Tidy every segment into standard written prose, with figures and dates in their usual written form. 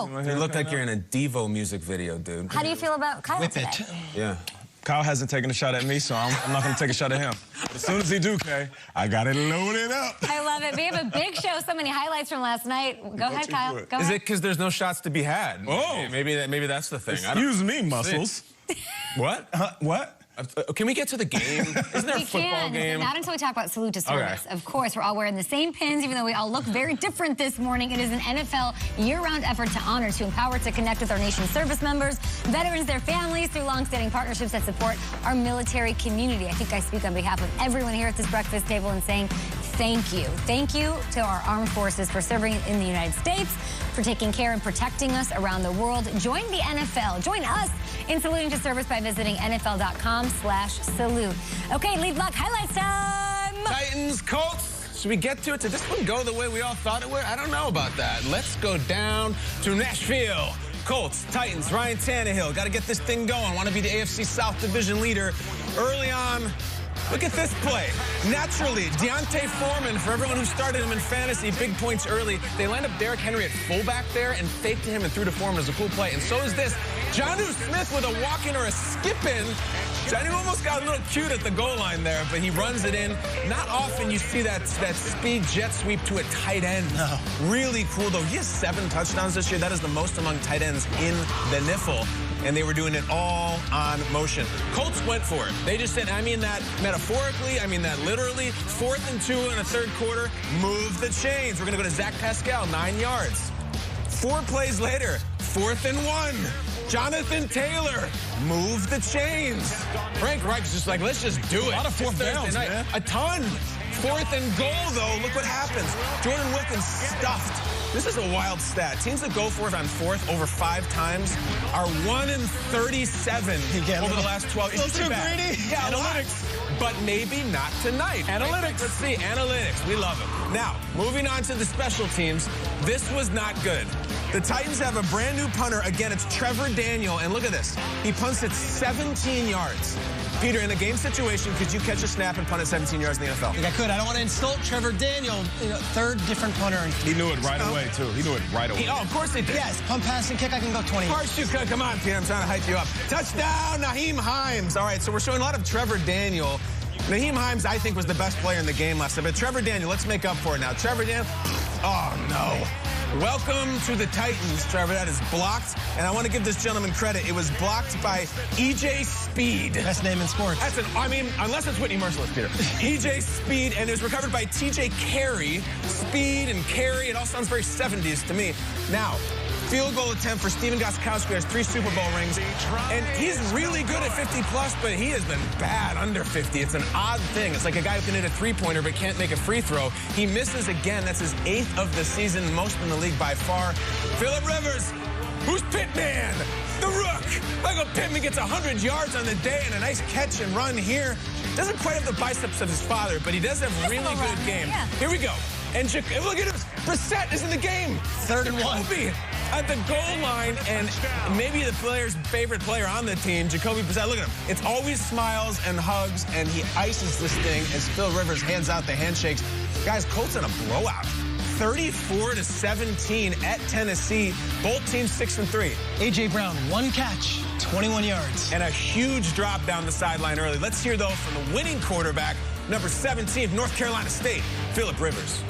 go. You look like you're in a Devo music video, dude. How do you feel about Kyle today? Yeah. Kyle hasn't taken a shot at me, so I'm not going to take a shot at him. But as soon as he do, Kay, I got it loaded up. I love it. We have a big show. So many highlights from last night. Go ahead, Kyle. Go ahead. Is it because there's no shots to be had? Oh. Maybe that's the thing. Excuse me, muscles. What? What? Can we get to the game? Isn't there a football game? Not until we talk about salute to service. Okay. Of course, we're all wearing the same pins, even though we all look very different this morning. It is an NFL year-round effort to honor, to empower, to connect with our nation's service members, veterans, their families, through long-standing partnerships that support our military community. I think I speak on behalf of everyone here at this breakfast table in saying thank you. Thank you to our armed forces for serving in the United States, for taking care and protecting us around the world. Join the NFL. Join us in saluting to service by visiting NFL.com/salute. Okay, Lead Block highlights time. Titans, Colts. Should we get to it? Did this one go the way we all thought it would? I don't know about that. Let's go down to Nashville. Colts, Titans, Ryan Tannehill. Got to get this thing going. Want to be the AFC South division leader early on. Look at this play. Naturally, Deontay Foreman, for everyone who started him in fantasy, big points early. They lined up Derrick Henry at fullback there and faked to him and threw to Foreman as a cool play. And so is this. Jonnu Smith with a walk-in or a skip-in. Jonnu almost got a little cute at the goal line there, but he runs it in. Not often you see that speed jet sweep to a tight end. No. Really cool, though. He has 7 touchdowns this year. That is the most among tight ends in the NIFL. And they were doing it all on motion. Colts went for it. They just said, I mean that metaphorically, I mean that literally. 4th and 2 in the third quarter, move the chains. We're going to go to Zach Pascal, 9 yards. 4 plays later, 4th and 1. Jonathan Taylor, move the chains. Frank Reich's just like, let's just do it. A lot of 4th downs, man. A ton. 4th and goal, though. Look what happens. Jordan Wilkins stuffed. This is a wild stat. Teams that go for it on 4th over 5 times are 1 in 37 over the last 12. It's too greedy. Yeah, analytics. But maybe not tonight. Analytics. Let's see. Analytics. We love it. Now, moving on to the special teams. This was not good. The Titans have a brand new punter. Again, it's Trevor Daniel. And look at this. He punts it 17 yards. Peter, in a game situation, could you catch a snap and punt it 17 yards in the NFL? I think I could. I don't want to insult Trevor Daniel, 3rd different punter. He knew it right away, too. He knew it right away. Oh, of course he did. Yes, punt, pass, and kick, I can go 20. Of course you could. Come on, Peter. I'm trying to hype you up. Touchdown, Nyheim Hines. All right, so we're showing a lot of Trevor Daniel. Nyheim Hines, I think, was the best player in the game last night. But Trevor Daniel, let's make up for it now. Trevor Daniel, oh, no. Welcome to the Titans, Trevor. That is blocked. And I want to give this gentleman credit. It was blocked by E.J. Speed. Best name in sports. That's unless it's Whitney Merciless, Peter. E.J. Speed, and it was recovered by T.J. Carey. Speed and Carey, it all sounds very 70s to me. Now, field goal attempt for Steven Gostkowski, has 3 Super Bowl rings. And he's really good at 50-plus, but he has been bad under 50. It's an odd thing. It's like a guy who can hit a 3-pointer but can't make a free throw. He misses again. That's his 8th of the season, most in the league by far. Phillip Rivers, who's Pittman? The Rook. Michael Pittman gets 100 yards on the day and a nice catch and run here. Doesn't quite have the biceps of his father, but he does have a really good game. Yeah. Here we go. And look at him. Brissett is in the game. 3rd and 1. At the goal line, and maybe the player's favorite player on the team, Jacoby Brissett. Look at him. It's always smiles and hugs, and he ices this thing as Phil Rivers hands out the handshakes. Guys, Colts in a blowout. 34-17 at Tennessee. Both teams 6-3. A.J. Brown, 1 catch, 21 yards. And a huge drop down the sideline early. Let's hear, though, from the winning quarterback, number 17, North Carolina State, Phillip Rivers.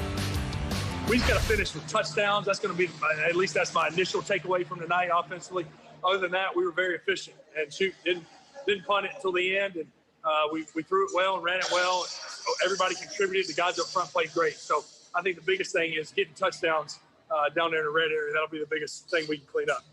We just got to finish with touchdowns. That's going to be, at least that's my initial takeaway from tonight offensively. Other than that, we were very efficient and didn't punt it until the end. And we threw it well and ran it well. Everybody contributed. The guys up front played great. So I think the biggest thing is getting touchdowns down there in the red area. That'll be the biggest thing we can clean up.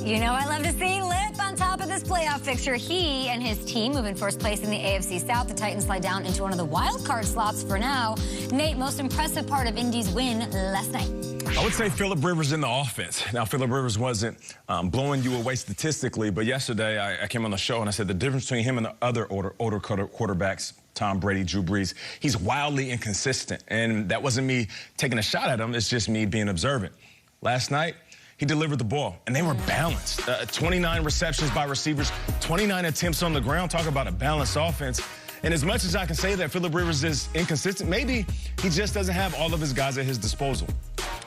You know I love to see Lip on top of this playoff fixture. He and his team move in first place in the AFC South. The Titans slide down into one of the wild card slots for now. Nate, most impressive part of Indy's win last night? I would say Phillip Rivers in the offense. Now, Phillip Rivers wasn't blowing you away statistically, but yesterday I came on the show and I said the difference between him and the other older quarterbacks, Tom Brady, Drew Brees, he's wildly inconsistent. And that wasn't me taking a shot at him. It's just me being observant. Last night, he delivered the ball, and they were balanced. 29 receptions by receivers, 29 attempts on the ground. Talk about a balanced offense. And as much as I can say that Phillip Rivers is inconsistent, maybe he just doesn't have all of his guys at his disposal.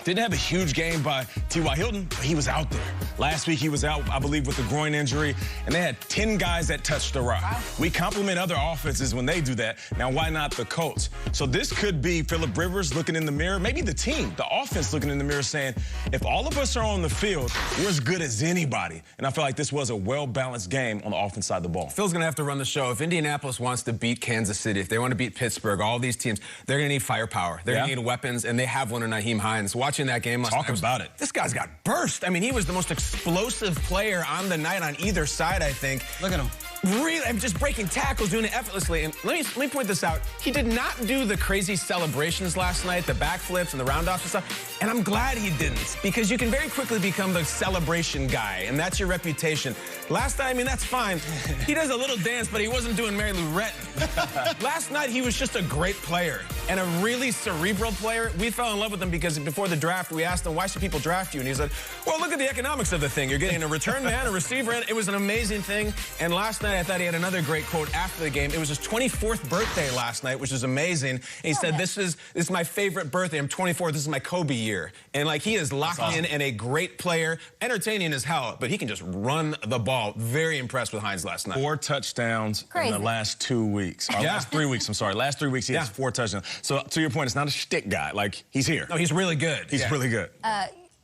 Didn't have a huge game by T.Y. Hilton, but he was out there. Last week he was out, I believe, with a groin injury, and they had 10 guys that touched the rock. Wow. We compliment other offenses when they do that. Now, why not the Colts? So this could be Phillip Rivers looking in the mirror, maybe the team, the offense looking in the mirror saying, if all of us are on the field, we're as good as anybody. And I feel like this was a well-balanced game on the offense side of the ball. Phil's going to have to run the show. If Indianapolis wants to beat Kansas City, if they want to beat Pittsburgh, all these teams, they're going to need firepower. They're going to need weapons, and they have one in Naheem Hines. Watching that game last night, talk about it. This guy's got burst. I mean, he was the most explosive player on the night on either side, I think. Look at him. Really, I'm just breaking tackles, doing it effortlessly. And let me point this out. He did not do the crazy celebrations last night, the backflips and the roundoffs and stuff. And I'm glad he didn't, because you can very quickly become the celebration guy, and that's your reputation. Last night, I mean, that's fine. He does a little dance, but he wasn't doing Mary Lou Retton. Last night, he was just a great player and a really cerebral player. We fell in love with him because before the draft, we asked him, why should people draft you? And he said, well, look at the economics of the thing. You're getting a return man, a receiver, and it was an amazing thing. And last night, I thought he had another great quote after the game. It was his 24th birthday last night, which is amazing. And he said, this is my favorite birthday. I'm 24. This is my Kobe year. And, like, he is locked in and a great player, entertaining as hell, but he can just run the ball. Very impressed with Hines last night. 4 touchdowns in the last 2 weeks. Or last 3 weeks, I'm sorry. Last 3 weeks, he has 4 touchdowns. So, to your point, it's not a shtick guy. Like, he's here. No, he's really good. He's really good.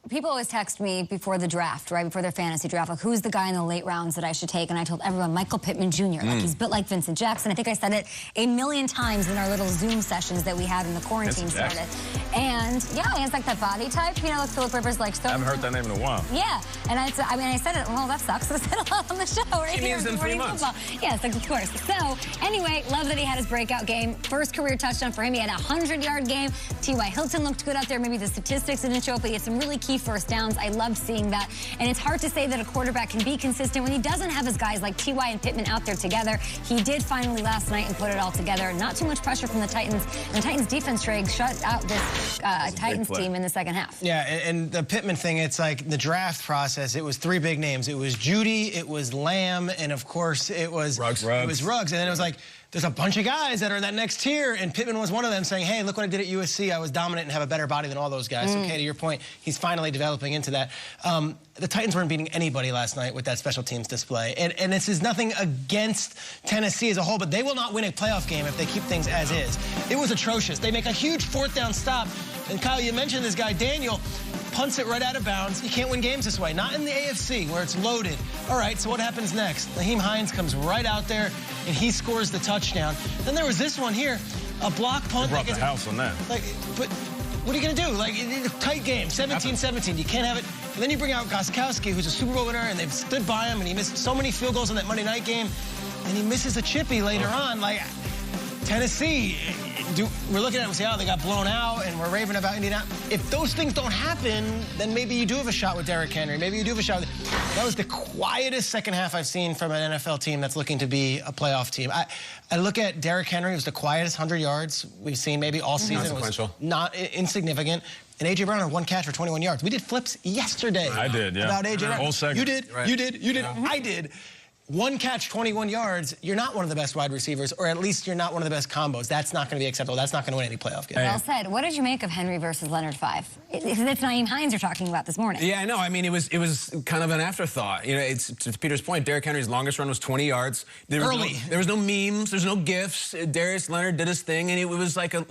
People always text me before the draft, right, before their fantasy draft, like, who's the guy in the late rounds that I should take? And I told everyone, Michael Pittman Jr. Like, he's built like Vincent Jackson. I think I said it a million times in our little Zoom sessions that we had when the quarantine started. And, yeah, he has, like, that body type, you know, like Phillip Rivers, like, so. I haven't heard that name in a while. Yeah, and I said it, well, that sucks. I said a lot on the show right here. In 3 months. Yes, of course. So, anyway, love that he had his breakout game. First career touchdown for him. He had a 100-yard game. T.Y. Hilton looked good out there. Maybe the statistics didn't show up, but he had some really key first downs. I loved seeing that. And it's hard to say that a quarterback can be consistent when he doesn't have his guys like T.Y. and Pittman out there together. He did finally last night and put it all together. Not too much pressure from the Titans. And the Titans defense, Trey, shut out this Titans team in the second half. Yeah, and the Pittman thing, it's like the draft process. It was 3 big names. It was Judy, it was Lamb, and of course it was Ruggs. It was Ruggs. And then it was like, there's a bunch of guys that are in that next tier, and Pittman was one of them saying, hey, look what I did at USC. I was dominant and have a better body than all those guys. So, to your point, he's finally developing into that. The Titans weren't beating anybody last night with that special teams display. And this is nothing against Tennessee as a whole, but they will not win a playoff game if they keep things as is. It was atrocious. They make a huge 4th down stop. And, Kyle, you mentioned this guy, Daniel, punts it right out of bounds. You can't win games this way. Not in the AFC, where it's loaded. All right, so what happens next? Naheem Hines comes right out there, and he scores the touchdown. Then there was this one here, a block punt. They brought the house on that. Like, but what are you going to do? Like, it's a tight game, 17-17. You can't have it. And then you bring out Gostkowski, who's a Super Bowl winner, and they've stood by him, and he missed so many field goals on that Monday night game, and he misses a chippy later on. Like, Tennessee, we're looking at it and say, oh, they got blown out, and we're raving about Indiana. If those things don't happen, then maybe you do have a shot with Derrick Henry. Maybe you do have a shot with... That was the quietest second half I've seen from an NFL team that's looking to be a playoff team. I look at Derrick Henry. It was the quietest 100 yards we've seen maybe all season. It was not insignificant. And A.J. Brown had 1 catch for 21 yards. We did flips yesterday. I did, yeah. About A.J. Brown. Whole segment. You did, right. You did. Yeah. I did. 1 catch, 21 yards, you're not one of the best wide receivers, or at least you're not one of the best combos. That's not going to be acceptable. That's not going to win any playoff game. Well said. What did you make of Henry versus Leonard 5? It's Naheem Hines you're talking about this morning. Yeah, I know. I mean, it was kind of an afterthought. You know, it's to Peter's point. Derrick Henry's longest run was 20 yards. There was no memes. There's no gifs. Darius Leonard did his thing, and it was like a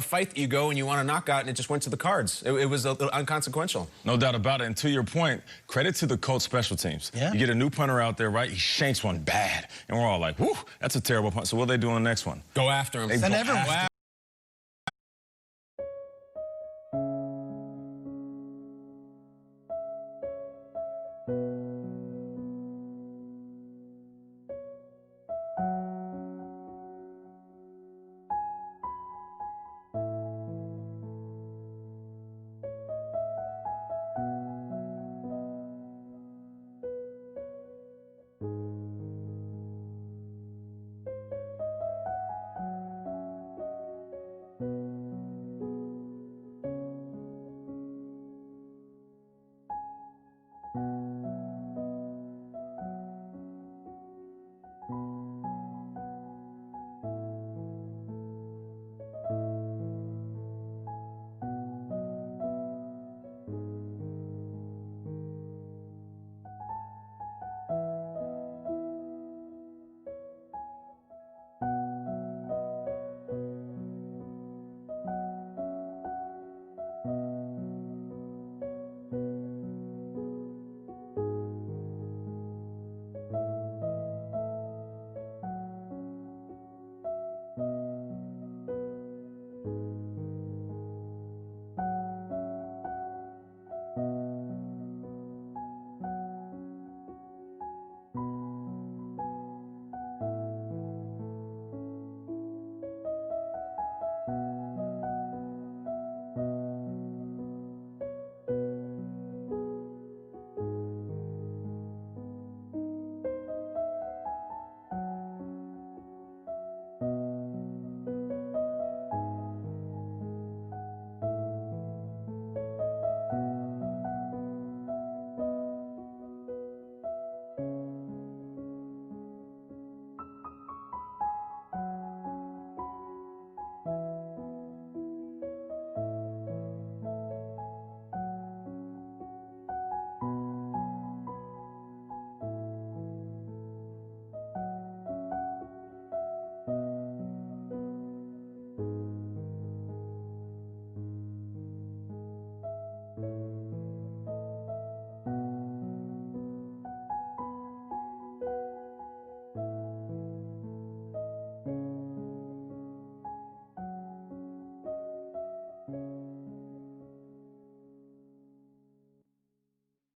fight that you go and you want to knock out, and it just went to the cards. It was inconsequential. No doubt about it. And to your point, credit to the Colts special teams. Yeah. You get a new punter out there, right? He shanks one bad. And we're all like, whew, that's a terrible punt. So what do they do on the next one? Go after him. Send everyone. Wow.